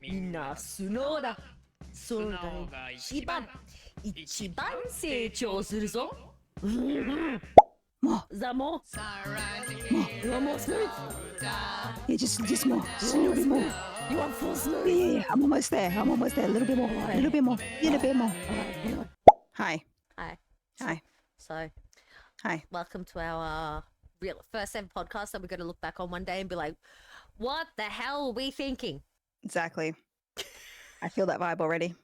みんな素直だ。それが一番成長するぞ。More. The more smooth. Yeah, just more. Just a little bit more. You want full smooth? Yeah. I'm almost there. A little bit more. A little bit more. Hi. Hi. So, Hi. welcome to our real first ever podcast that we're going to look back on one day and be like, what the hell are we thinking? Exactly. I feel that vibe already.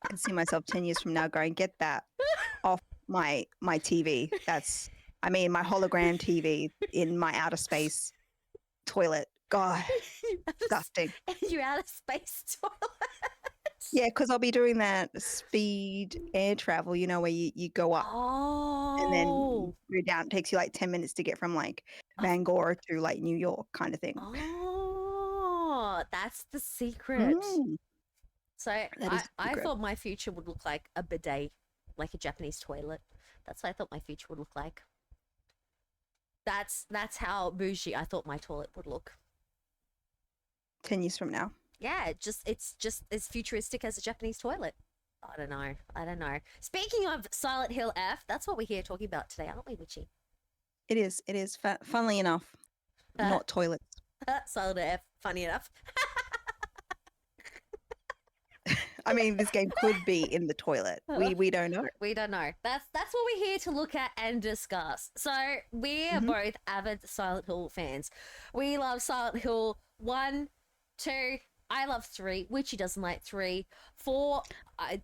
I can see myself 10 years from now going, get that off my TV. My hologram TV in my outer space toilet. God, disgusting. You're out of space toilet. Yeah, because I'll be doing that speed air travel, where you go up and then you go down. It takes you like 10 minutes to get from like Bangor to like New York kind of thing. Oh, that's the secret. So I thought my future would look like a bidet, like a Japanese toilet. That's what I thought my future would look like. That's how bougie I thought my toilet would look. 10 years from now. Yeah, it's just as futuristic as a Japanese toilet. I don't know. Speaking of Silent Hill F, that's what we're here talking about today, aren't we, Witchy? It is. Funnily enough, not toilets. Silent Hill F, funny enough. I mean, this game could be in the toilet. We don't know. We don't know. That's what we're here to look at and discuss. So we're both avid Silent Hill fans. We love Silent Hill 1, 2. I love 3. Witchy doesn't like 3. 4. I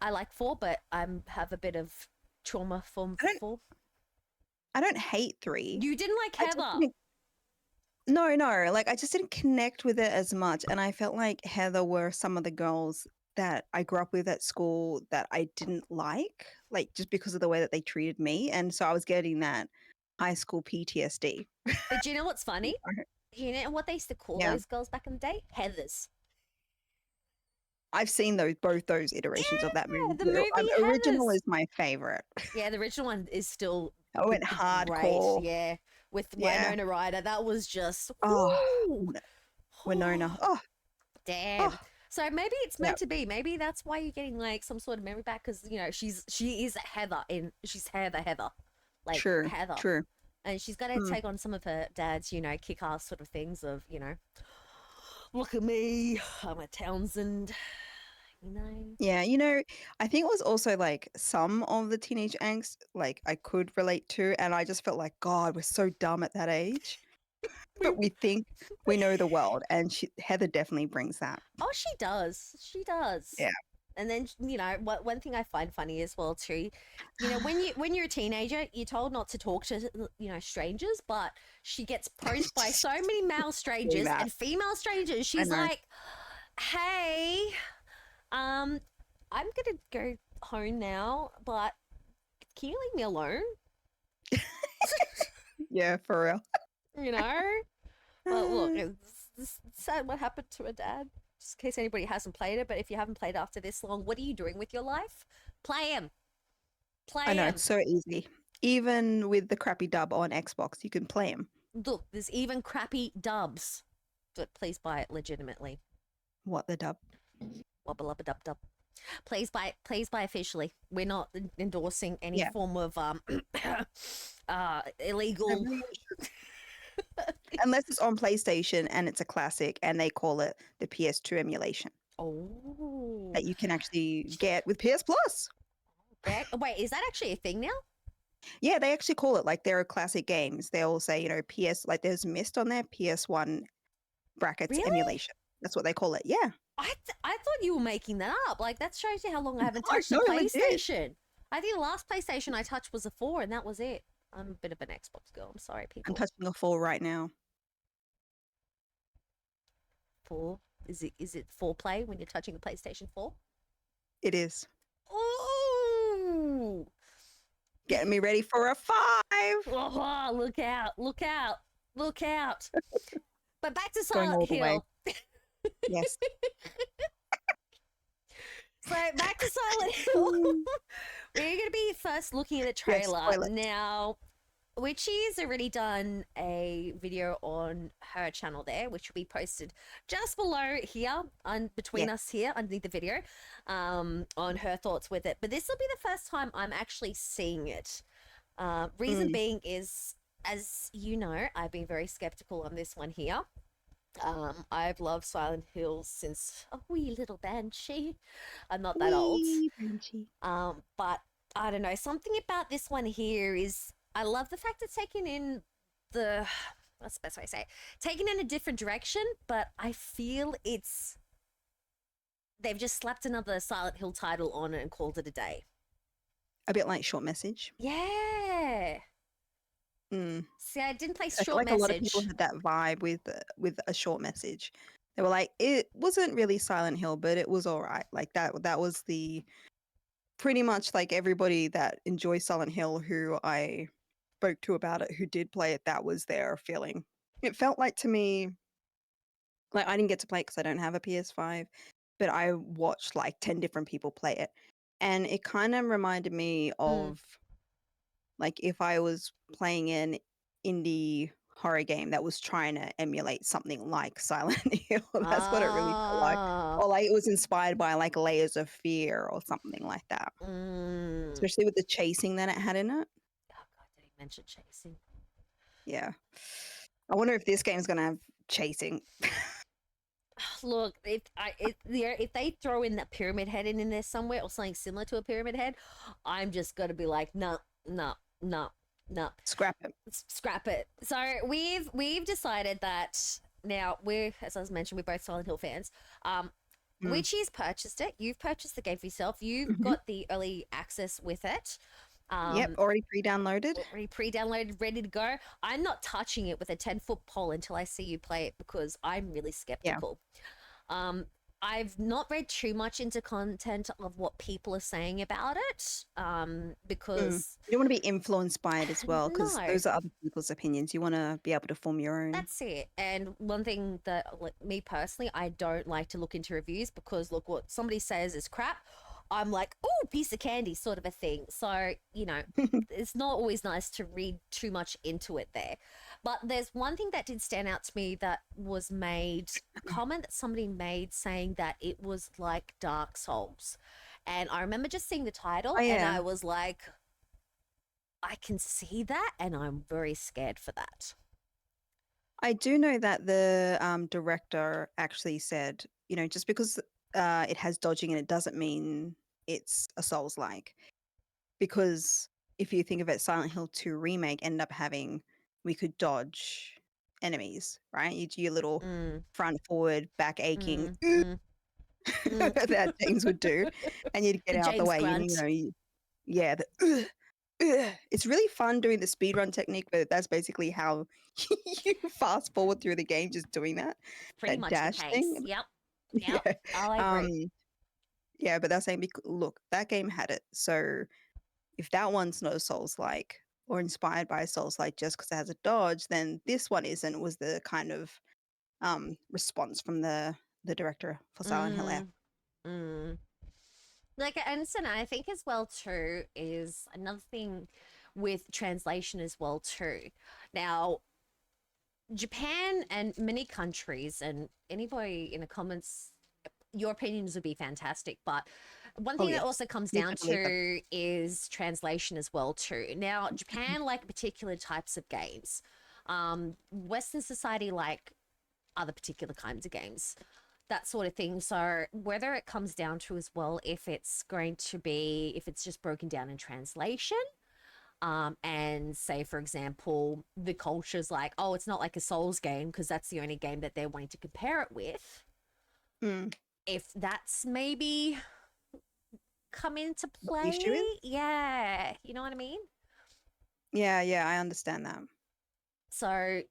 like 4, but I have a bit of trauma from 4. I don't hate 3. You didn't like Heather. No. Like I just didn't connect with it as much, and I felt like Heather were some of the girls that I grew up with at school that I didn't like just because of the way that they treated me, and so I was getting that high school PTSD. But do you know what's funny? You know what they used to call those girls back in the day? Heathers. I've seen both those iterations of that movie. The movie original is my favorite. Yeah, the original one is still. I went hardcore. Yeah, with Winona Ryder. That was just. Winona. Oh, damn. Oh. So maybe it's meant to be. Maybe that's why you're getting like some sort of memory back, because she is Heather she's Heather. Like Heather. True. And she's got to take on some of her dad's, kick-ass sort of things of, look at me, I'm a Townsend, Yeah, I think it was also like some of the teenage angst, like I could relate to, and I just felt like, God, we're so dumb at that age. But we think we know the world, and Heather definitely brings that. Oh, she does. Yeah. And then, one thing I find funny as well too, when you're a teenager, you're told not to talk to, strangers, but she gets approached by so many male strangers and female strangers. She's like, hey, I'm going to go home now, but can you leave me alone? Yeah, for real. Well, look, it's sad what happened to her dad. Just in case anybody hasn't played it, but if you haven't played after this long, what are you doing with your life? Play him. I know, it's so easy. Even with the crappy dub on Xbox, you can play him. Look, there's even crappy dubs. But please buy it legitimately. What, the dub? Wubba lubba dub dub. Please buy officially. We're not endorsing any form of illegal. Unless it's on PlayStation and it's a classic and they call it the PS2 emulation. Oh. That you can actually get with PS Plus. Wait, is that actually a thing now? Yeah, they actually call it, like, there are classic games. They all say, PS, like there's Myst on there, PS1 brackets emulation. That's what they call it. Yeah. I thought you were making that up. Like, that shows you how long I haven't touched the PlayStation. I think the last PlayStation I touched was a 4, and that was it. I'm a bit of an Xbox girl. I'm sorry, people. I'm touching a 4 right now. 4? Is it 4 when you're touching a PlayStation 4? It is. Ooh! Getting me ready for a 5. Oh, look out. But back to Silent Hill. Yes. So back to Silent Hill. We're going to be first looking at the trailer. Yes, now, Witchy's already done a video on her channel there, which will be posted just below here, between us here, underneath the video, on her thoughts with it. But this will be the first time I'm actually seeing it. Reason being is, as you know, I've been very skeptical on this one here. I've loved Silent Hill since a wee little banshee. I'm not that old. But I don't know, something about this one here is, I love the fact it's taken in what's the best way to say it? Taken in a different direction, but I feel they've just slapped another Silent Hill title on it and called it a day. A bit like Short Message. Yeah. See, I didn't play Short Like Message. A lot of people had that vibe with a Short Message. They were like, it wasn't really Silent Hill, but it was all right. Like that was the pretty much like everybody that enjoys Silent Hill who I spoke to about it, who did play it, that was their feeling. It felt like to me, like I didn't get to play it because I don't have a PS5, but I watched like 10 different people play it. And it kind of reminded me of like if I was playing an indie horror game that was trying to emulate something like Silent Hill. That's what it really felt like. Or like it was inspired by like Layers of Fear or something like that. Especially with the chasing that it had in it. Oh God, did he mention chasing? Yeah. I wonder if this game's gonna have chasing. Look, if they throw in that pyramid head in there somewhere or something similar to a pyramid head, I'm just gonna be like, no. Scrap it. So we've decided that now as I was mentioned, we're both Silent Hill fans. Witchy's purchased it. You've purchased the game for yourself. You've got the early access with it. Already pre-downloaded. Ready to go. I'm not touching it with a 10-foot pole until I see you play it because I'm really skeptical. I've not read too much into content of what people are saying about it because you don't want to be influenced by it as well, because those are other people's opinions. You want to be able to form your own. That's it. And one thing that, like me personally, I don't like to look into reviews because look, what somebody says is crap, I'm like, oh, piece of candy sort of a thing. So, you know, it's not always nice to read too much into it there. But there's one thing that did stand out to me that was made, a comment that somebody made saying that it was like Dark Souls. And I remember just seeing the title and I was like, I can see that and I'm very scared for that. I do know that the director actually said, you know, just because it has dodging and it doesn't mean it's a Souls-like, because if you think of it, Silent Hill 2 remake ended up having, we could dodge enemies, right? You do your little front, forward, back aching that James would do, and you'd get out the way. It's really fun doing the speedrun technique, but that's basically how you fast forward through the game, just doing that. Pretty much dash the case. thing. Yep. I agree. Yeah, but that's saying, look, that game had it. So if that one's not a Souls-like or inspired by a Souls-like just because it has a dodge, then this one isn't, was the kind of response from the director for Silent Hill F. Like, and I think as well too is another thing with translation as well too. Now, Japan and many countries, and anybody in the comments, your opinions would be fantastic. But one thing that also comes down to is translation as well too. Now, Japan like particular types of games. Western society like other particular kinds of games, that sort of thing. So whether it comes down to as well, if it's just broken down in translation, and say, for example, the culture's like, oh, it's not like a Souls game because that's the only game that they're wanting to compare it with. If that's maybe come into play, yeah, you know what I mean? Yeah, I understand that. So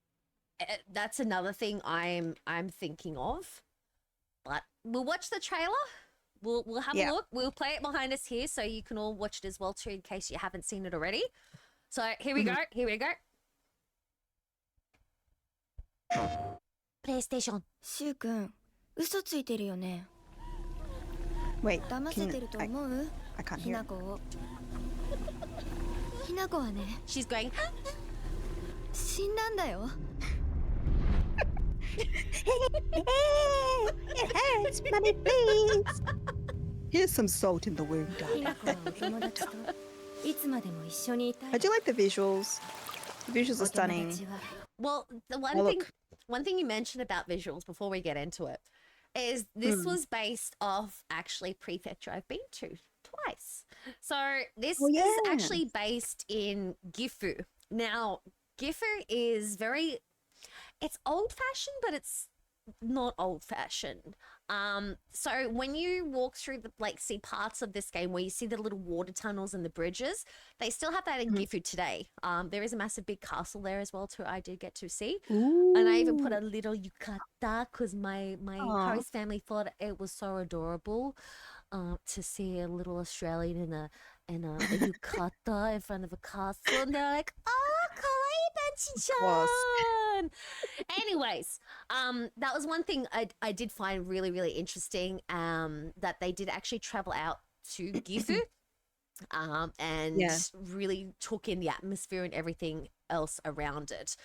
that's another thing I'm thinking of. But we'll watch the trailer. We'll have a look. We'll play it behind us here so you can all watch it as well too in case you haven't seen it already. So here we go. PlayStation. シュウ君、嘘ついてるよね。 Wait, 騙せてると思う？ I can't ひ hear な it. こを。ひなこはね。 She's going. 死んだんだよ It hurts, mommy, please. Here's some salt in the wound, ひ darling. な子はお友達といつまでも一緒にいたい I do like the visuals. The visuals are お友 stunning. 達は Well, the Oh, look. one thing you mentioned about visuals before we get into it is this was based off actually prefecture I've been to twice. So this Oh, is yeah. actually based in Gifu. Now, Gifu is it's old fashioned, but it's not old fashioned. So when you walk through see parts of this game where you see the little water tunnels and the bridges, they still have that in Gifu today. There is a massive big castle there as well too. I did get to see, and I even put a little yukata because my Aw. host family thought it was so adorable to see a little Australian in a yukata in front of a castle, and they're like, "Oh, kawaii course. Banchi-chan." Anyways, that was one thing I did find really, really interesting, that they did actually travel out to Gifu, and Yeah. really took in the atmosphere and everything else around it.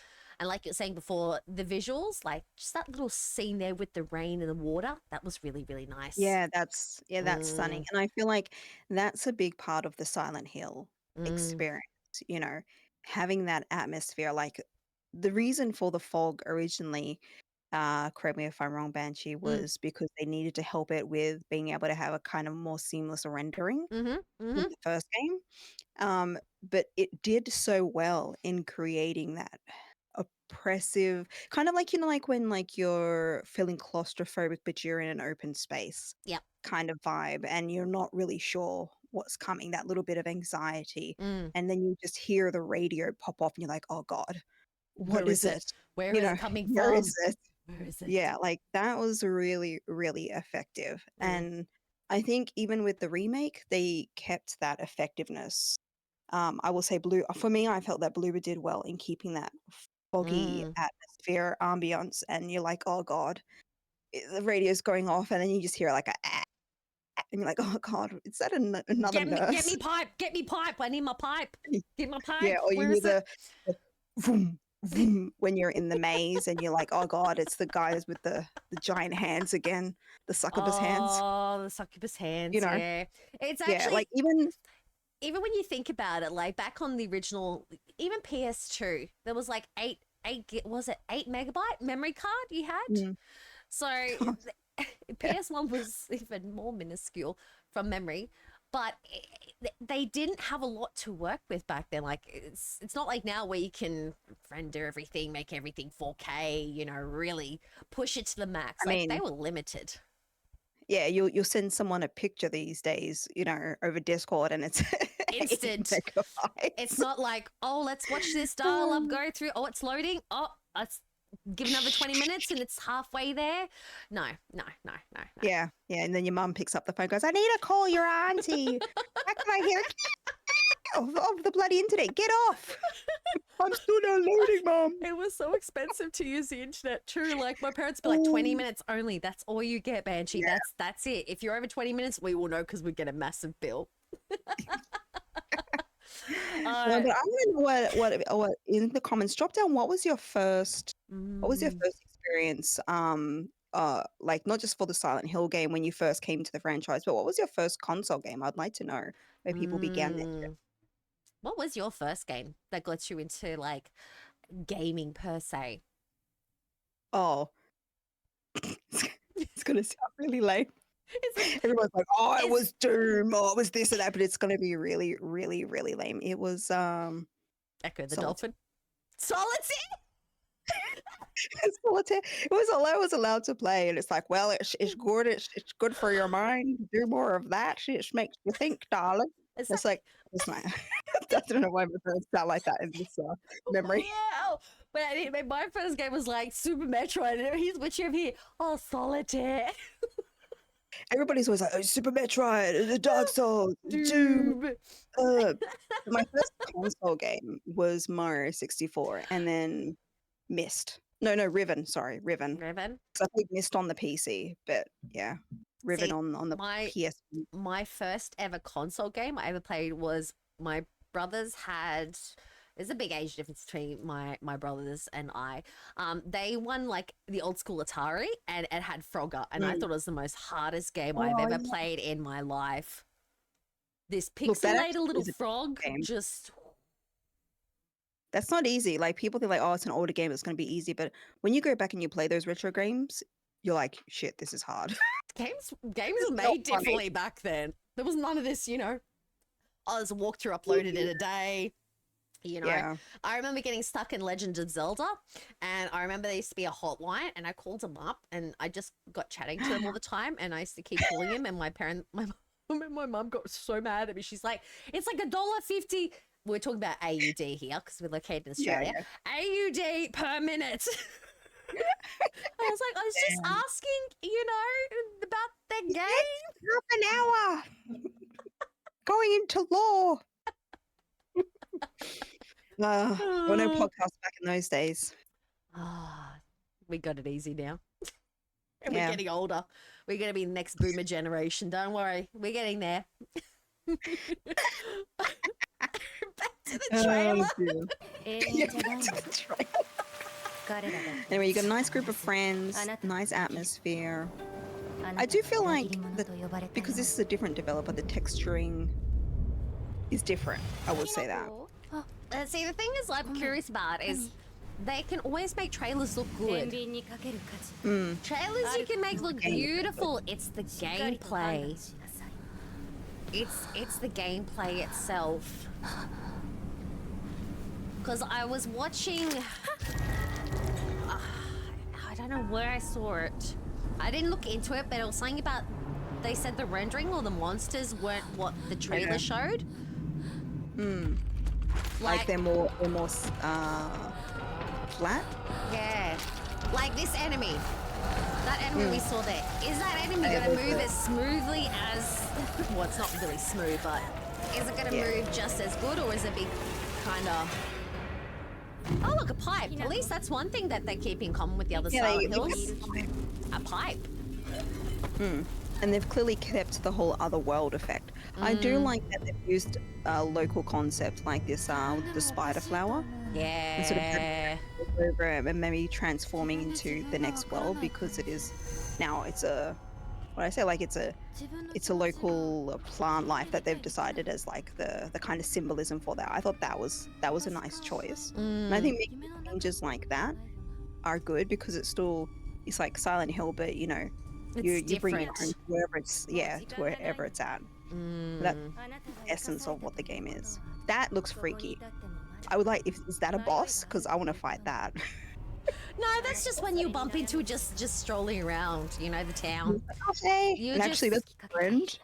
And like you were saying before, the visuals, like just that little scene there with the rain and the water, that was really, really nice. Yeah, that's stunning. And I feel like that's a big part of the Silent Hill experience, you know, having that atmosphere. Like the reason for the fog originally, correct me if I'm wrong, Banshee, was because they needed to help it with being able to have a kind of more seamless rendering in the first game. But it did so well in creating that oppressive kind of like, you know, like when like you're feeling claustrophobic but you're in an open space Yep. kind of vibe and you're not really sure what's coming, that little bit of anxiety, Mm. and then you just hear the radio pop off and you're like, oh god, Where what is it? Where You is know, it coming where from? is it? Where is it? Yeah, like that was really, really effective. And I think even with the remake, they kept that effectiveness. I will say for me, I felt that Bloober did well in keeping that foggy atmosphere, ambience, and you're like, oh god, the radio's going off, and then you just hear like a ah, and you're like, oh god, is that another nurse? Get me pipe. I need my pipe. Get my pipe. Yeah, or you Where hear is it? the vroom, vroom when you're in the maze, and you're like, oh god, it's the guys with the giant hands again, the succubus hands. Oh, the succubus hands. You know, yeah, it's yeah, actually like even when you think about it, like back on the original, even PS2, there was like 8 megabyte memory card you had. So PS1 was even more minuscule from memory, but they didn't have a lot to work with back then. Like it's not like now where you can render everything, make everything 4K, you know, really push it to the max. I Like mean, they were limited. yeah, you'll send someone a picture these days, you know, over Discord, and it's Instant. 8 megabytes. It's not like, oh, let's watch this dial-up go through. Oh, it's loading. Oh, let's give another 20 minutes and it's halfway there. No. Yeah, and then your mum picks up the phone and goes, I need to call your auntie. How can I hear of the bloody internet? Get off. I'm still downloading, Mum. It was so expensive to use the internet too. Like my parents would be like 20 minutes only. That's all you get, Banshee. Yeah. That's it. If you're over 20 minutes, we will know because we get a massive bill. But I want to know what in the comments. Drop down. What was your first experience? Like not just for the Silent Hill game when you first came to the franchise, but what was your first console game? I'd like to know where people began their trip. What was your first game that got you into like gaming per se? Oh, it's gonna sound really lame. Everyone's like, oh, it was Doom, oh, it was this and that, but it's gonna be really, really, really lame. It was Echo the Solitaire. Dolphin. Solitaire? Solitaire. It was all I was allowed to play, and it's like, well, it's good. It's good for your mind. Do more of that. It makes you think, darling. It's like, it's not. I don't know why my parents sound like that in this memory. Wow. But my first game was like Super Metroid, and he's which over here. Oh, Solitaire. Everybody's always like, oh, Super Metroid, the Dark Souls, Doom. My first console game was Mario 64, and then Myst. No, Riven. Sorry, Riven. Riven? So I played Myst on the PC, but yeah, Riven on the PS. My first ever console game I ever played was my brothers had there's a big age difference between my brothers and I. They won like the old school Atari, and it had Frogger, and I thought it was the most hardest game I've ever played in my life. This pixelated little frog just... That's not easy. Like, people think like, oh, it's an older game, it's going to be easy. But when you go back and you play those retro games, you're like, shit, this is hard. Games were made differently back then. There was none of this, you know. Oh, there's a walkthrough uploaded in a day. You know, Yeah. I remember getting stuck in Legend of Zelda, and I remember there used to be a hotline, and I called them up, and I just got chatting to them all the time, and I used to keep calling him, and my mum got so mad at me. She's like, it's like $1.50. We're talking about AUD here because we're located in Australia. AUD per minute. I was like, I was just asking, you know, about the game. Half an hour. Going into law. There were no podcasts back in those days. We got it easy now. And Yeah. we're getting older. We're going to be the next boomer generation. Don't worry. We're getting there. Back to the trailer. Yeah, back to the trailer. Anyway, you got a nice group of friends, nice atmosphere. I do feel like because this is a different developer, the texturing is different. I would say that. See, the thing is I'm curious about is they can always make trailers look good. Trailers you can make look beautiful. It's the gameplay. It's the gameplay itself. Because I was watching... I don't know where I saw it. I didn't look into it, but it was something about... They said the rendering or the monsters weren't what the trailer showed. Like they're more flat. Yeah. Like this enemy. That enemy we saw there. Is that enemy going to move as smoothly as... Well, it's not really smooth, but is it going to move just as good, or is it be kind of... Oh, look, a pipe. At least that's one thing that they keep in common with the other Silent Hills. A pipe. And they've clearly kept the whole other world effect. I do like that they've used local concepts like this, the spider flower. Yeah. And sort of over and maybe transforming into the next world, because it is now it's a it's a local plant life that they've decided as like the kind of symbolism for that. I thought that was a nice choice. And I think making changes like that are good, because it's like Silent Hill, but you know, you bring it to wherever it's at. That's the essence of what the game is. That looks freaky. I would like, is that a boss? Because I want to fight that. No, that's just when you bump into it just strolling around, you know, the town. Okay. And actually, that's a friend.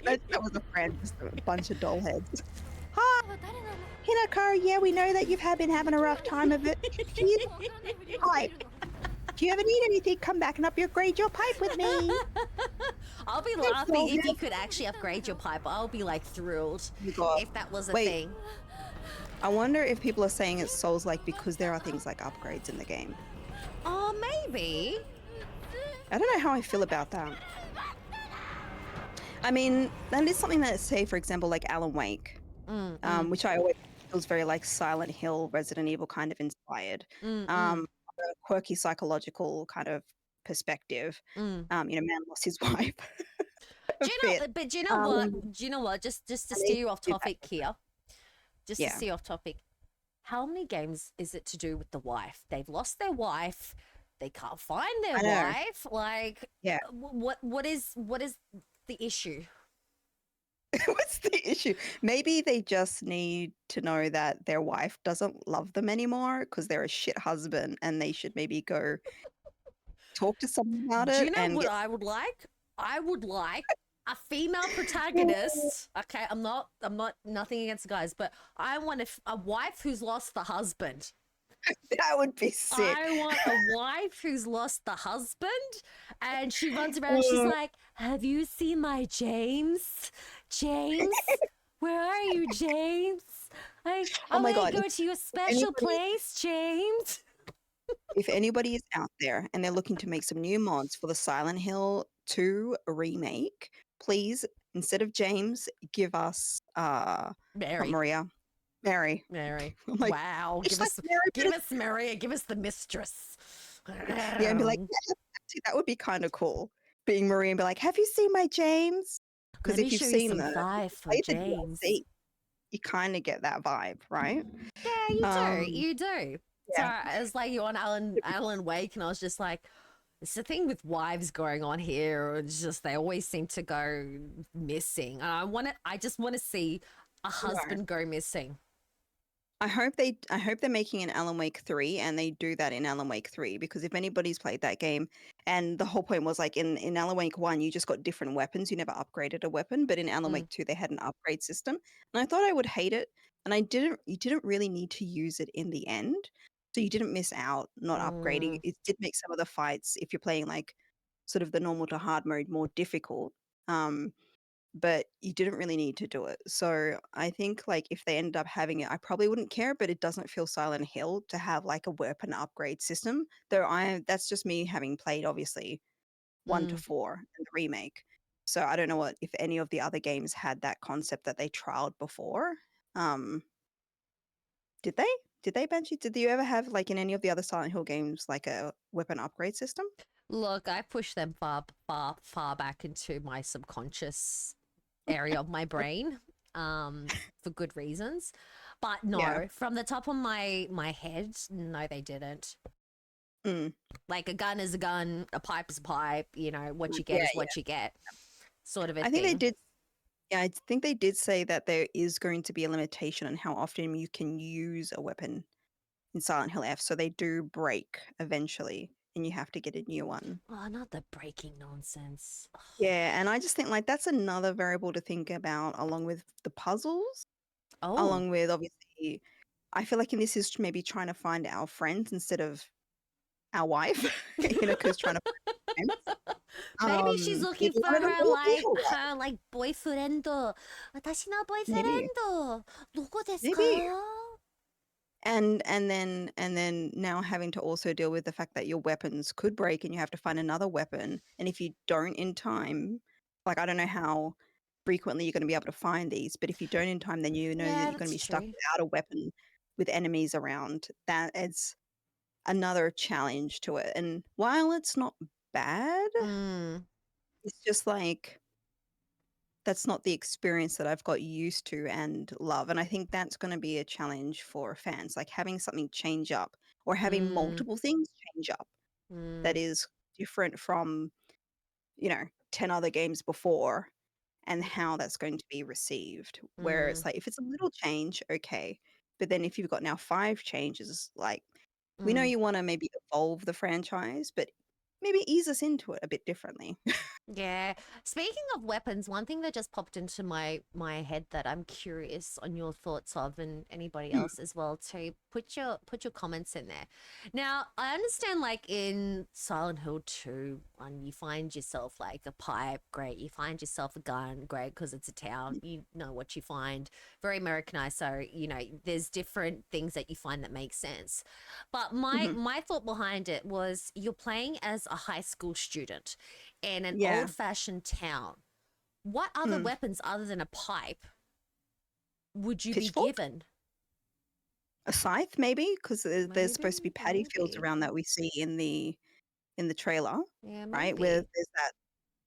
that was a friend, just a bunch of doll heads. Hi, Hinako. Yeah, we know that you've been having a rough time of it. Hi. If you ever need anything, come back and upgrade your pipe with me. I'll be laughing if you could actually upgrade your pipe. I'll be like thrilled if that was a thing. I wonder if people are saying it's Souls-like because there are things like upgrades in the game. Oh, maybe. I don't know how I feel about that. I mean, that is something that, say, for example, like Alan Wake, which I always feels very like Silent Hill, Resident Evil kind of inspired. A quirky psychological kind of perspective. You know, man lost his wife. Do you know what? Just to steer you off topic here. Just to steer off topic. How many games is it to do with the wife? They've lost their wife. They can't find their wife. Like, what is the issue? What's the issue? Maybe they just need to know that their wife doesn't love them anymore because they're a shit husband, and they should maybe go talk to someone about it. Do you know what I would like? I would like a female protagonist. Okay, I'm not nothing against the guys, but I want a wife who's lost the husband. That would be sick. I want a wife who's lost the husband, and she runs around and she's like, "Have you seen my James? James, where are you, James? I want to go to your special place, James." If anybody is out there and they're looking to make some new mods for the Silent Hill 2 remake, please, instead of James, give us Mary. Maria. Mary. Mary. I'm like, Wow. it's Give like us Mary, but give us Mary, give us the mistress. yeah, and be like, yeah, actually, that would be kind of cool. Being Marie and be like, have you seen my James? Because Let me if you've show you seen some the five for played the James. DLC, you kind of get that vibe, right? Yeah, you do. So yeah. it was like you on Alan Wake, and I was just like, it's the thing with wives going on here. It's just they always seem to go missing, and I just want to see a husband go missing. I hope they're making an Alan Wake 3 and they do that in Alan Wake 3, because if anybody's played that game, and the whole point was like in Alan Wake 1 you just got different weapons, you never upgraded a weapon, but in Alan Wake 2 they had an upgrade system. And I thought I would hate it, and you didn't really need to use it in the end. So you didn't miss out not upgrading. It did make some of the fights, if you're playing like sort of the normal to hard mode, more difficult. But you didn't really need to do it. So I think like if they ended up having it, I probably wouldn't care, but it doesn't feel Silent Hill to have like a weapon upgrade system. Though that's just me having played obviously 1 to 4 and the remake. So I don't know if any of the other games had that concept that they trialed before. Did they? Did they, Banshee? Did you ever have like in any of the other Silent Hill games like a weapon upgrade system? Look, I pushed them far back into my subconscious area of my brain, for good reasons. But no, Yeah. from the top of my head, no, they didn't. Mm. Like a gun is a gun, a pipe is a pipe. You know, what you get is what you get, sort of a I think they thing. did. Yeah, I think they did say that there is going to be a limitation on how often you can use a weapon in Silent Hill F. So they do break eventually, and you have to get a new one. Oh, not the breaking nonsense. Yeah, and I just think like that's another variable to think about, along with the puzzles, Oh, along with obviously, I feel like in this is maybe trying to find our friends instead of our wife, because trying to find friends. maybe she's looking Maybe for one of them will be her wife. her like boyfriend. 私の Maybe. boyfriend. どこですか? Maybe. And then now having to also deal with the fact that your weapons could break and you have to find another weapon. And if you don't in time, like I don't know how frequently you're going to be able to find these, but if you don't in time, then you know that you're going to be stuck without a weapon with enemies around. That adds another challenge to it. And while it's not bad, it's just like that's not the experience that I've got used to and love. And I think that's going to be a challenge for fans, like having something change up or having multiple things change up that is different from, 10 other games before, and how that's going to be received. Where it's like, if it's a little change, okay. But then if you've got now 5 changes, like we know you want to maybe evolve the franchise, but maybe ease us into it a bit differently. Yeah. Speaking of weapons, one thing that just popped into my head that I'm curious on your thoughts of, and anybody else as well too. Put your comments in there. Now, I understand like in Silent Hill 2, when you find yourself like a pipe, great. You find yourself a gun, great, because it's a town. You know what you find. Very Americanized, so there's different things that you find that make sense. But my thought behind it was you're playing as a high school student in an old-fashioned town. What other weapons other than a pipe would you be given? A scythe, maybe, because there's supposed to be paddy fields around that we see in the trailer, right? Where there's that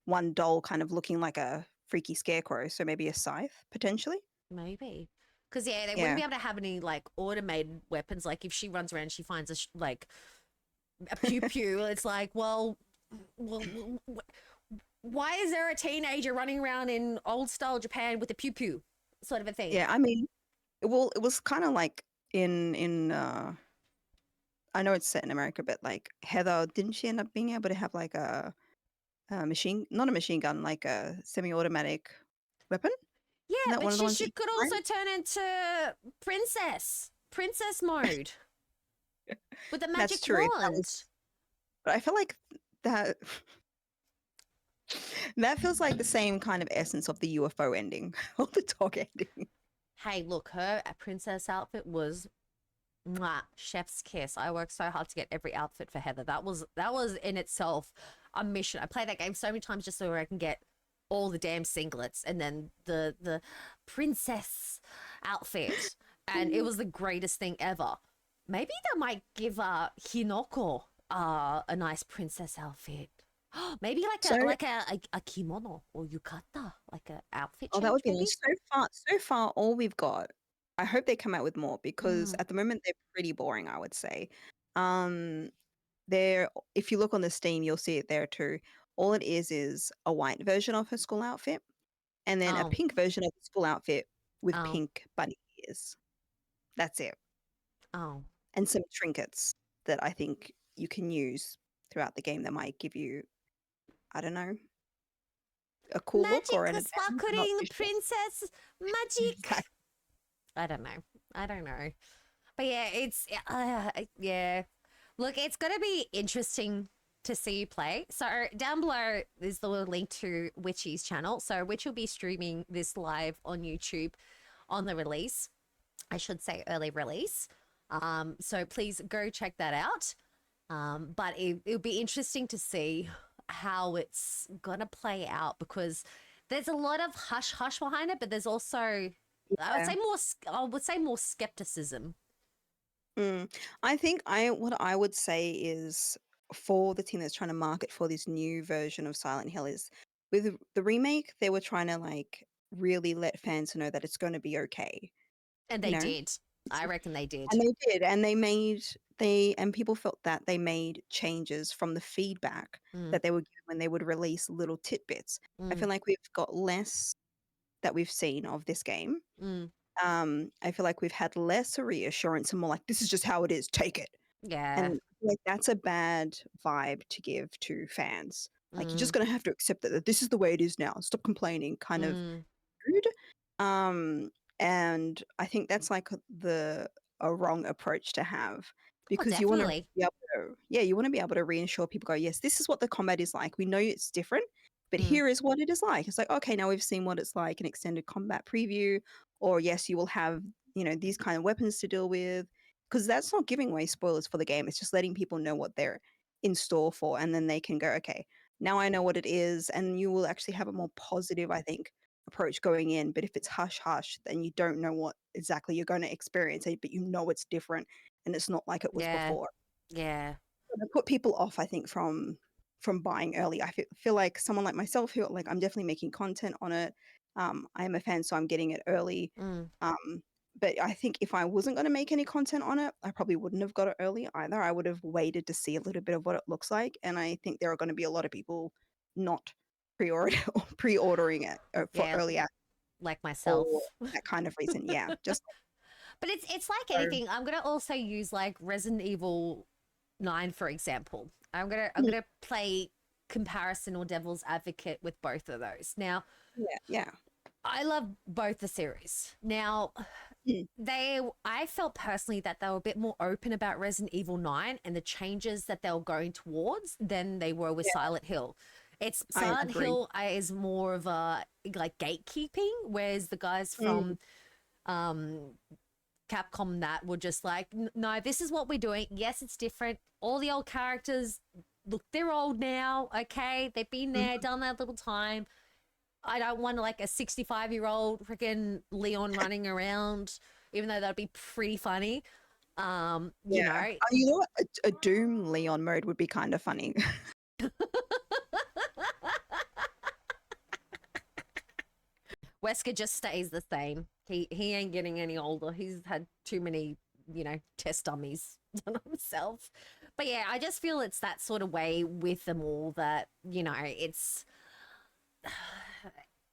one doll kind of looking like a freaky scarecrow, so maybe a scythe potentially. Maybe. Because they wouldn't be able to have any like automated weapons. Like if she runs around, she finds a pew pew. It's like, well, why is there a teenager running around in old style Japan with a pew pew, sort of a thing? Yeah, I mean, it was kind of like in I know it's set in America, but like Heather, didn't she end up being able to have like a not a machine gun, like a semi-automatic weapon? Yeah, but she she could also turn into princess mode with a magic wand. But I feel like that feels like the same kind of essence of the UFO ending or the dog ending. Hey, look, her princess outfit was chef's kiss. I worked so hard to get every outfit for Heather. That was in itself a mission. I play that game so many times just so I can get all the damn singlets, and then the princess outfit and it was the greatest thing ever. Maybe they might give Hinoko a nice princess outfit. Maybe like a kimono or yukata, like an outfit Oh, change, that would be maybe. nice. So far, all we've got. I hope they come out with more because at the moment they're pretty boring, I would say. There, if you look on the Steam, you'll see it there too. All it is a white version of her school outfit, and then a Oh, pink version of the school outfit with oh, pink bunny ears. That's it, oh. and some trinkets that I think you can use throughout the game that might give you, I don't know, a cool look or Magic an advantage. I'm not sparkling too sure. princess magic. Exactly. I don't know. I don't know. But yeah, it's yeah. Look, it's gonna be interesting to see you play. So down below is the link to Witchy's channel. So Witch will be streaming this live on YouTube on the release. I should say early release. So please go check that out. But it'll be interesting to see how it's gonna play out because there's a lot of hush hush behind it, but there's also I would say more skepticism. I think what I would say is for the team that's trying to market for this new version of Silent Hill is with the remake, they were trying to like really let fans know that it's going to be okay, And you they know? did. I reckon they did. And they did, and and people felt that they made changes from the feedback that they would give when they would release little tidbits. I feel like we've got less that we've seen of this game. I feel like we've had less reassurance and more like, this is just how it is, take it. Yeah. And like that's a bad vibe to give to fans. Like you're just gonna have to accept that this is the way it is now. Stop complaining, kind of rude. And I think that's like a wrong approach to have because you want to definitely. be able to, you want to be able to reassure people. Go, yes, this is what the combat is like. We know it's different, but here is what it is like. It's like, okay, now we've seen what it's like an extended combat preview, or yes, you will have these kind of weapons to deal with. Because that's not giving away spoilers for the game. It's just letting people know what they're in store for, and then they can go, okay, now I know what it is, and you will actually have a more positive, I think, approach going in. But if it's hush hush, then you don't know what exactly you're going to experience, but you know it's different, and it's not like it was before. Yeah. It put people off, I think, from buying early. I feel like someone like myself who like I'm definitely making content on it. I am a fan, so I'm getting it early. But I think if I wasn't going to make any content on it, I probably wouldn't have got it early either. I would have waited to see a little bit of what it looks like. And I think there are going to be a lot of people not pre-ordering it for early access like myself. for that kind of reason. Yeah, just But it's like anything. I'm gonna also use like Resident Evil 9 for example. I'm gonna play comparison or devil's advocate with both of those. Now, yeah. I love both the series. Now, I felt personally that they were a bit more open about Resident Evil 9 and the changes that they were going towards than they were with Silent Hill. It's Silent Hill is more of a like gatekeeping, whereas the guys from Capcom that were just like, no, this is what we're doing. Yes, it's different. All the old characters, look, they're old now. Okay, they've been there, done that little time. I don't want like a 65-year-old freaking Leon running around, even though that'd be pretty funny. You know. You know what? A Doom Leon mode would be kind of funny. Wesker just stays the same. He ain't getting any older. He's had too many, test dummies on himself. But yeah, I just feel it's that sort of way with them all that, it's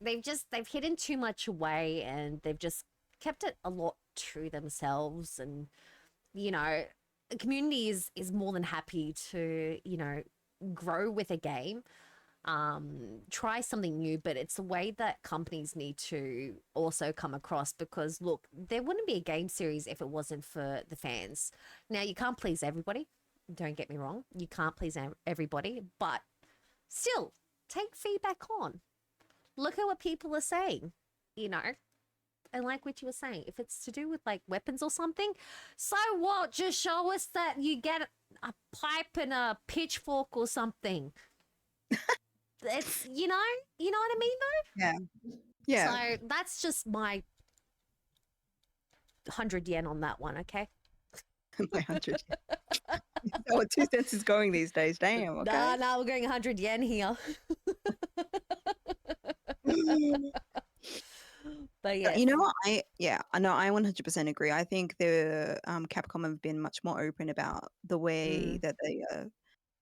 they've hidden too much away and they've just kept it a lot to themselves. And, the community is more than happy to, grow with a game. Try something new, but it's the way that companies need to also come across because look, there wouldn't be a game series if it wasn't for the fans. Now, you can't please everybody. Don't get me wrong. You can't please everybody, but still take feedback on. Look at what people are saying, and like what you were saying, if it's to do with like weapons or something, so what? Just show us that you get a pipe and a pitchfork or something. It's you know what I mean though. Yeah. So that's just my 100 yen on that one, okay? My 100 yen. So what 2 cents is going these days? Damn. Okay. Nah, we're going 100 yen here. But yeah, You know what? I know I 100% agree. I think the Capcom have been much more open about the way that they are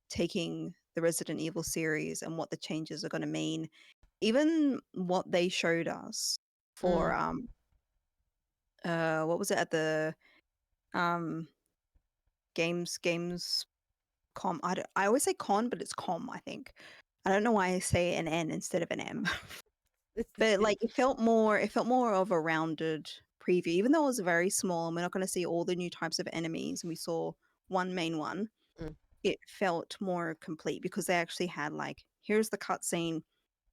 taking the Resident Evil series and what the changes are going to mean. Even what they showed us for what was it at the games com? I always say con, but it's com. I think I don't know why I say an N instead of an M. But like it felt more of a rounded preview, even though it was very small and we're not going to see all the new types of enemies and we saw one main one. It felt more complete because they actually had like, here's the cutscene,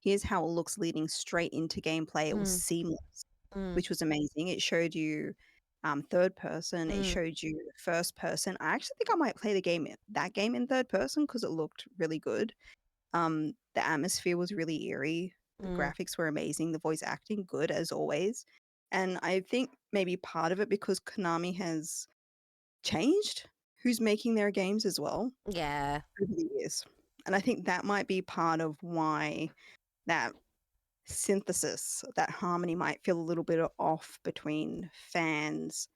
here's how it looks leading straight into gameplay. It was seamless, which was amazing. It showed you third person, it showed you first person. I actually think I might play that game in third person because it looked really good. The atmosphere was really eerie. The graphics were amazing. The voice acting, good as always. And I think maybe part of it because Konami has changed who's making their games as well. Yeah. Over the years. And I think that might be part of why that synthesis, that harmony might feel a little bit off between fans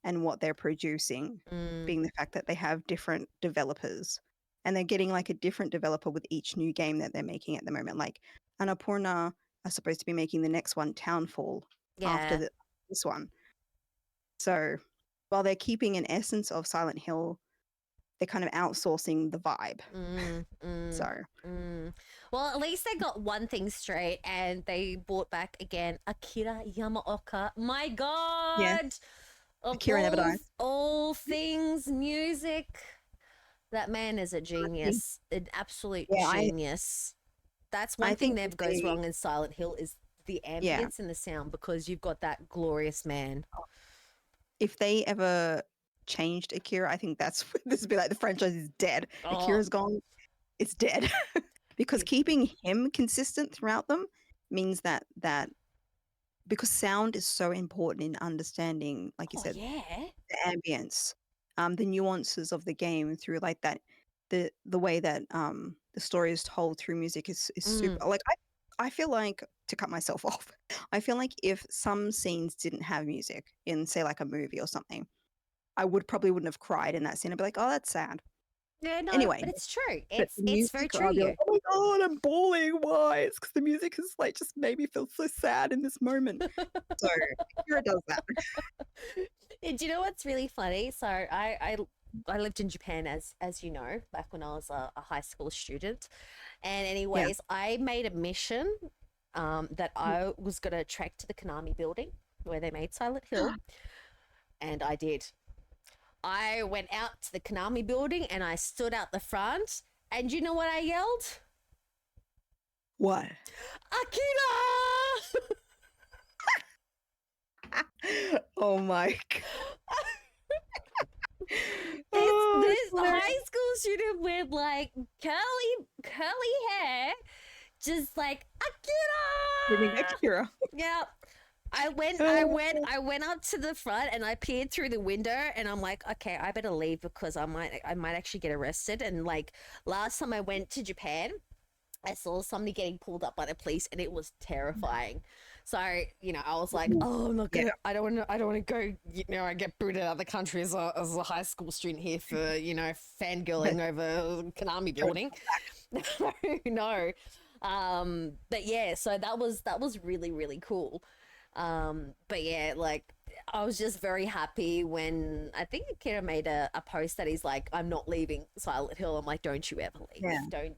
and what they're producing, being the fact that they have different developers. And they're getting like a different developer with each new game that they're making at the moment. Like Annapurna are supposed to be making the next one, Townfall, after this one. So while they're keeping an essence of Silent Hill, they're kind of outsourcing the vibe. Well, at least they got one thing straight and they brought back again Akira Yamaoka. My God. Yes. Of Akira never dies. all things music. That man is a genius. An absolute genius. That's one thing that never goes wrong in Silent Hill is the ambience and the sound because you've got that glorious man. If they ever changed Akira, I think this would be like the franchise is dead. Akira's gone. It's dead. Because keeping him consistent throughout them means that because sound is so important in understanding, like you said, the ambience, the nuances of the game through like that, the way that the story is told through music is super. Like I feel like, to cut myself off, I feel like if some scenes didn't have music in, say, like a movie or something, I probably wouldn't have cried in that scene. I'd be like, oh, that's sad. Yeah, no, anyway, but it's true. It's very true. Like, oh my God, I'm bawling. Why? It's because the music has like just made me feel so sad in this moment. So Akira does that. Do you know what's really funny? So I lived in Japan as you know, back when I was a high school student. And anyways, I made a mission that I was going to trek to the Konami building where they made Silent Hill. And I did. I went out to the Konami building and I stood out the front. And you know what I yelled? What? Akira! Oh my God. This high school student with like curly hair, just like Akira. Yeah. I went up to the front and I peered through the window and I'm like, okay, I better leave because I might actually get arrested. And like last time I went to Japan, I saw somebody getting pulled up by the police and it was terrifying. So, I was like, oh, I'm not gonna, I don't want to go, I get booted out of the country as a high school student here for, fangirling over Konami building. No. But yeah, so that was really, really cool. But yeah, like I was just very happy when I think Akira made a post that he's like, I'm not leaving Silent Hill. I'm like, don't you ever leave. Yeah.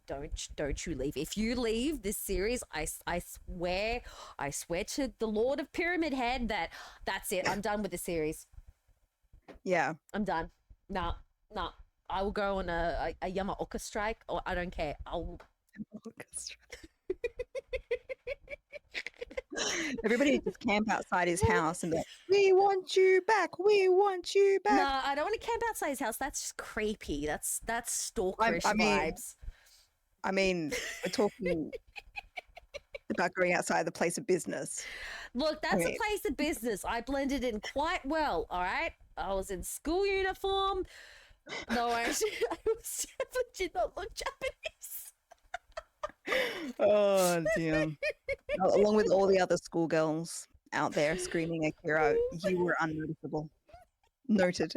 Don't you leave. If you leave this series, I swear to the Lord of Pyramid Head that's it. I'm done with the series. Yeah. I'm done. No. I will go on a Yamaoka strike or I don't care. Everybody would just camp outside his house and be like, we want you back. We want you back. No, I don't want to camp outside his house. That's just creepy. That's stalkerish vibes. I mean, we're talking about going outside the place of business. Look, that's a place of business. I blended in quite well, all right? I was in school uniform. No, I definitely did not look Japanese. Oh, dear. Along with all the other schoolgirls out there screaming Akira, you were unnoticeable. Noted.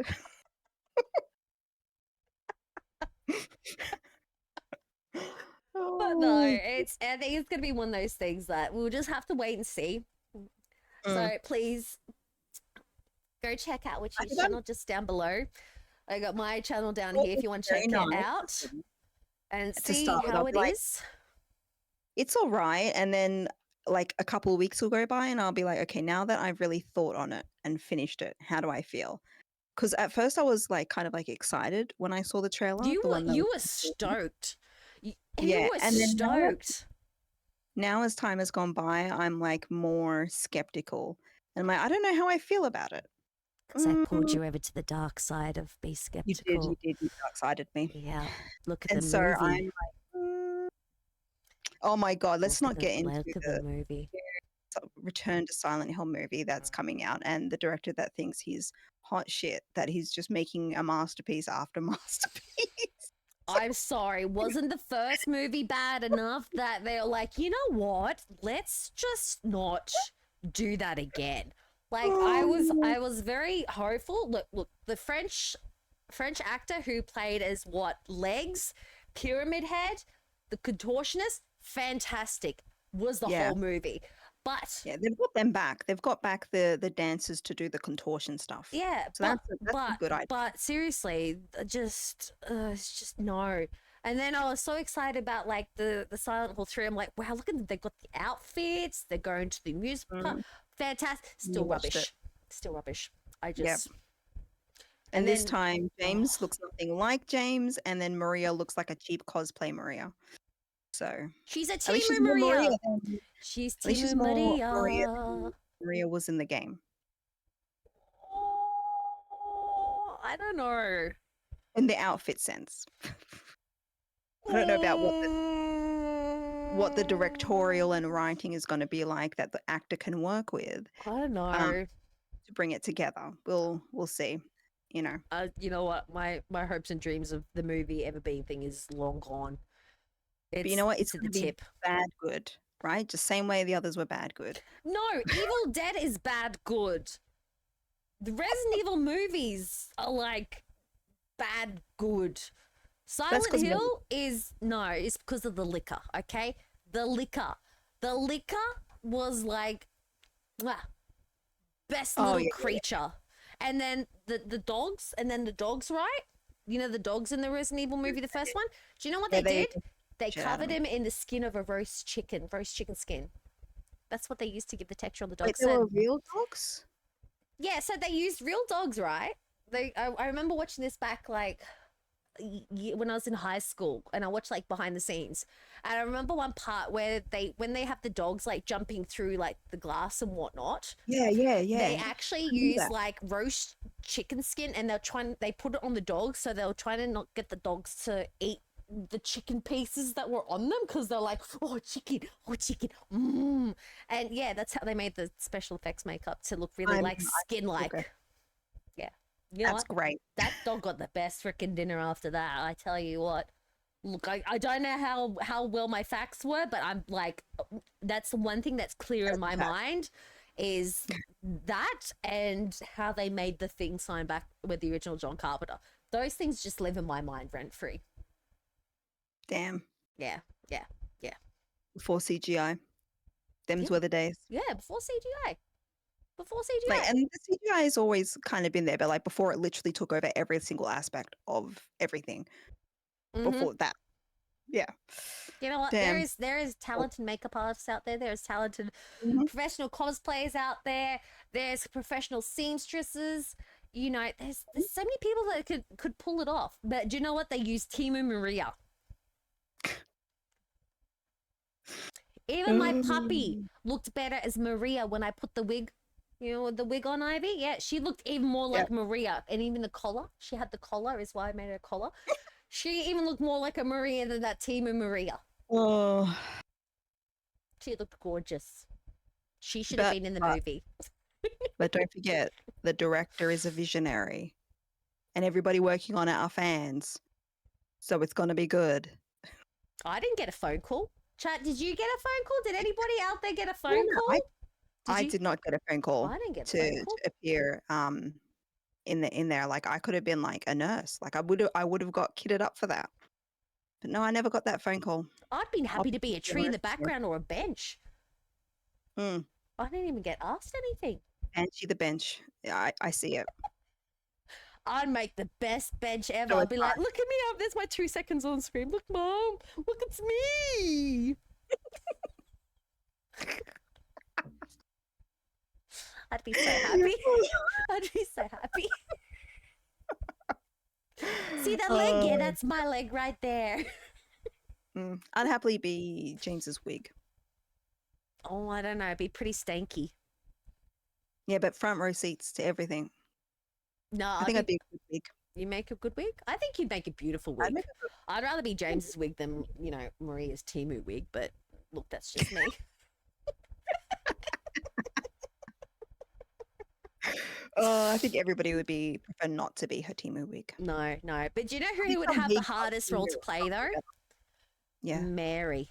But no, I think it's gonna be one of those things that we'll just have to wait and see. So please go check out Witchy's channel just down below. I got my channel down here if you want to check it out and see how it is. It's all right. And then like a couple of weeks will go by and I'll be like, okay, now that I've really thought on it and finished it, how do I feel? Because at first I was like kind of like excited when I saw the trailer. You were stoked. You were and then stoked. Now as time has gone by, I'm like more skeptical. And I'm like, I don't know how I feel about it. Because I pulled you over to the dark side of be skeptical. You dark-sided me. Yeah. Look at and the so movie. I'm like, oh my God, let's not get into the movie. Return to Silent Hill movie that's coming out, and the director that thinks he's hot shit, that he's just making a masterpiece after masterpiece. I'm sorry, wasn't the first movie bad enough that they're like, you know what? Let's just not do that again. Like I was very hopeful. Look, the French actor who played as Legs, Pyramid Head, the contortionist, fantastic was the whole movie. But yeah, they've got them back. They've got back the dancers to do the contortion stuff. Yeah, so that's a good idea. But seriously, it's just no. And then I was so excited about like the Silent Hill 3. I'm like, wow, look at them. They've got the outfits. They're going to the music park. Fantastic. Still rubbish. Still rubbish. I just. Yep. And this time, James looks nothing like James, and then Maria looks like a cheap cosplay Maria. So she's a Team Maria. She's Team Maria. Maria was in the game. Oh, I don't know. In the outfit sense. I don't know about what the directorial and writing is going to be like that the actor can work with. I don't know. To bring it together. We'll see. You know. You know what? My hopes and dreams of the movie ever being thing is long gone. But you know what? It's going to be bad good, right? Just same way the others were bad good. No, Evil Dead is bad good. The Resident Evil movies are like bad good. Silent Hill is it's because of the liquor, okay? The liquor was like best little creature. And then the dogs, right? You know the dogs in the Resident Evil movie, the first one? Do you know what they did? They covered him in the skin of a roast chicken skin. That's what they used to give the texture on the dogs. Wait, they were real dogs? Yeah, so they used real dogs, right? I remember watching this back like when I was in high school, and I watched like behind the scenes. And I remember one part where when they have the dogs like jumping through like the glass and whatnot. Yeah. They actually use like roast chicken skin, and they put it on the dogs, so they were trying to not get the dogs to eat the chicken pieces that were on them, because they're like, oh chicken, and yeah, that's how they made the special effects makeup to look really like skin like. Okay. Yeah, you know that's great. That dog got the best freaking dinner after that, I tell you what. Look, I don't know how well my facts were, but I'm like, that's the one thing that's clear in my mind is that, and how they made the thing sign back with the original John Carpenter. Those things just live in my mind rent free. Damn. Yeah. Before CGI. Them's were the days. Yeah, before CGI. Like, and the CGI has always kind of been there, but like before it literally took over every single aspect of everything. Before that. Yeah. You know what? Damn. There is talented makeup artists out there. There's talented professional cosplayers out there. There's professional seamstresses. You know, there's so many people that could pull it off. But do you know what? They use Timu Maria. Even my puppy looked better as Maria when I put the wig, the wig on Ivy. Yeah, she looked even more like Maria. And even the collar. She had the collar, is why I made her a collar. She even looked more like a Maria than that Timu Maria. Oh. She looked gorgeous. She should have been in the movie. But don't forget, the director is a visionary. And everybody working on it are fans. So it's going to be good. I didn't get a phone call. Chat, did you get a phone call? Did anybody out there get a phone call? I did not get a phone call. I didn't get a phone call. To appear in there. Like, I could have been like a nurse. Like, I would have got kitted up for that. But no, I never got that phone call. I'd been happy to be a tree in the background or a bench. I didn't even get asked anything. Benchy the bench. Yeah, I see it. I'd make the best bench ever. I'd be like, look at me up. There's my 2 seconds on screen. Look, Mom. Look, it's me. I'd be so happy. I'd be so happy. See that leg? Yeah, that's my leg right there. I'd happily be James's wig. Oh, I don't know. It'd be pretty stanky. Yeah, but front row seats to everything. No, I think I'd be a good wig. You make a good wig? I think you'd make a beautiful wig. I'd rather be James's wig than, Maria's Timu wig, but look, that's just me. I think everybody would prefer not to be her Timu wig. No. But do you know who would have the hardest role to play, though? Yeah. Mary.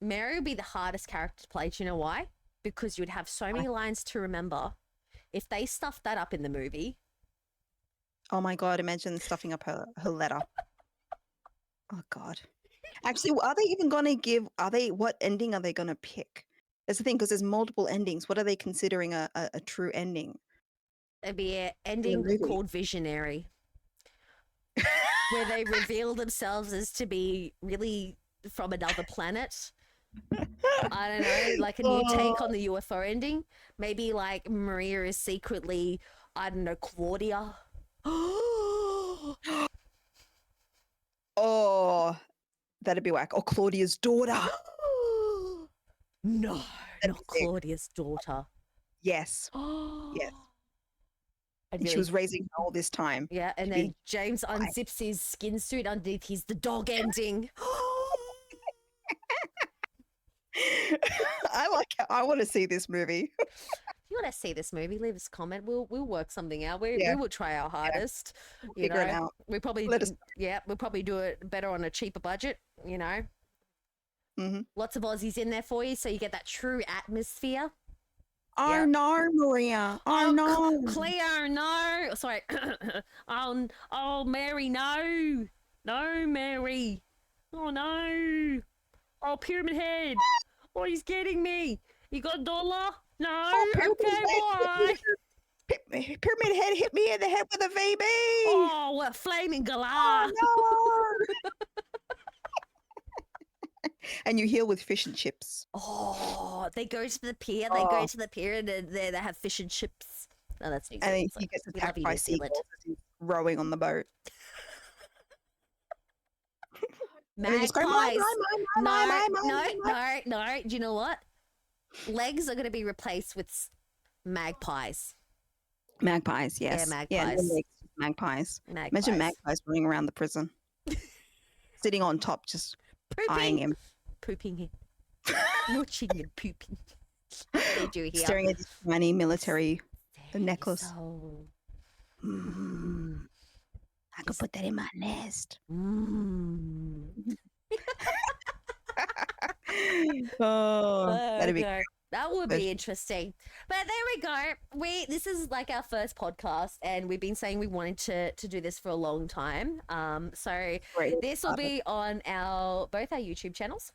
Mary would be the hardest character to play. Do you know why? Because you would have so many lines to remember. If they stuffed that up in the movie. Oh my God, imagine stuffing up her letter. Oh God. Actually, are they even going to what ending are they going to pick? That's the thing, because there's multiple endings. What are they considering a true ending? It'd be an ending called Visionary. Where they reveal themselves as to be really from another planet. I don't know, like a new take on the UFO ending. Maybe like Maria is secretly, I don't know, Claudia. Oh, that'd be whack. Or Claudia's daughter. No, not Claudia's daughter. Yes. Yes. And Really, she was raising her all this time. Yeah, and then James unzips his skin suit underneath his the dog ending. I want to see this movie. If you want to see this movie, leave us a comment. We'll work something out. We will try our hardest. We'll figure it out. We'll probably do it better on a cheaper budget. Lots of Aussies in there for you, so you get that true atmosphere. Oh no, Maria. Oh no, Cleo, no. Sorry. Oh, Mary, no. No, Mary. Oh no. Oh, Pyramid Head. Oh, he's getting me. You got $1? No. Okay, bye. Pyramid Head hit me in the head with a VB. Oh, what flaming galah. Oh, no. And you heal with fish and chips. Oh, they go to the pier. They go to the pier and they have fish and chips. No, that's New Zealand. And then he gets attacked by seagulls as he's rowing on the boat. Magpies. No. Do you know what? Legs are going to be replaced with magpies. Magpies, yes. Yeah, magpies. Yeah, no legs, magpies. Imagine magpies running around the prison. Sitting on top, just eyeing him. Pooping him. Watching him pooping. They do here. Staring at this tiny military necklace. I could put that in my nest. That'd be great. That would be interesting. But there we go. This is like our first podcast, and we've been saying we wanted to do this for a long time. So this will be on both our YouTube channels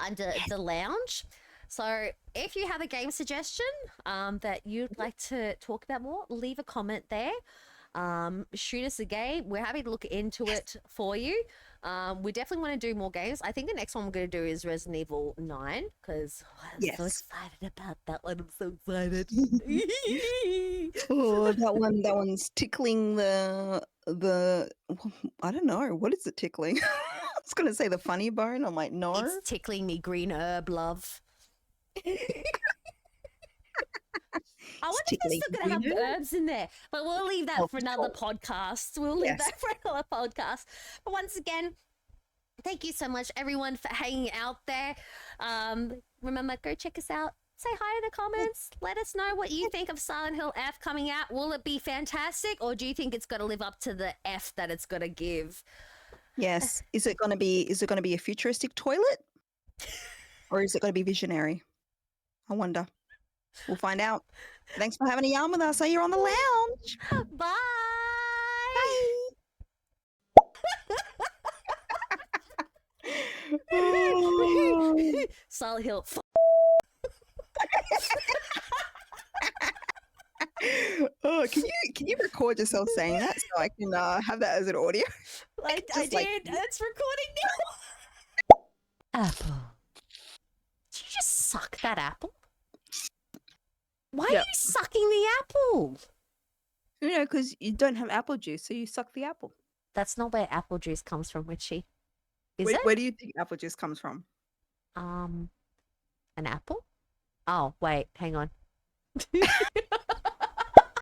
under the lounge. So if you have a game suggestion that you'd like to talk about more, leave a comment there. Shoot us a game. We're happy to look into it for you. We definitely want to do more games. I think the next one we're going to do is Resident Evil 9 because I'm so excited about that one. I'm so excited. Oh, that one's tickling the I don't know. What is it tickling? I was going to say the funny bone. I'm like, no. It's tickling me green herb, love. I wonder if they're still going to have herbs in there, but we'll leave that for another podcast. We'll leave that for another podcast. But once again, thank you so much, everyone, for hanging out there. Remember, go check us out. Say hi in the comments. Let us know what you think of Silent Hill F coming out. Will it be fantastic, or do you think it's got to live up to the F that it's got to give? Yes. Is it going to be a futuristic toilet? Or is it going to be visionary? I wonder. We'll find out. Thanks for having a yarn with us. So you're on the lounge. Bye. Oh. Silent Hill. Oh, can you record yourself saying that so I can have that as an audio? I Just like- did. It's recording now. Apple. Did you just suck that apple? Why are Yep. you sucking the apple? You know, because you don't have apple juice, so you suck the apple. That's not where apple juice comes from, Witchy. Is Where, it? where do you think apple juice comes from? An apple? Oh, wait, hang on.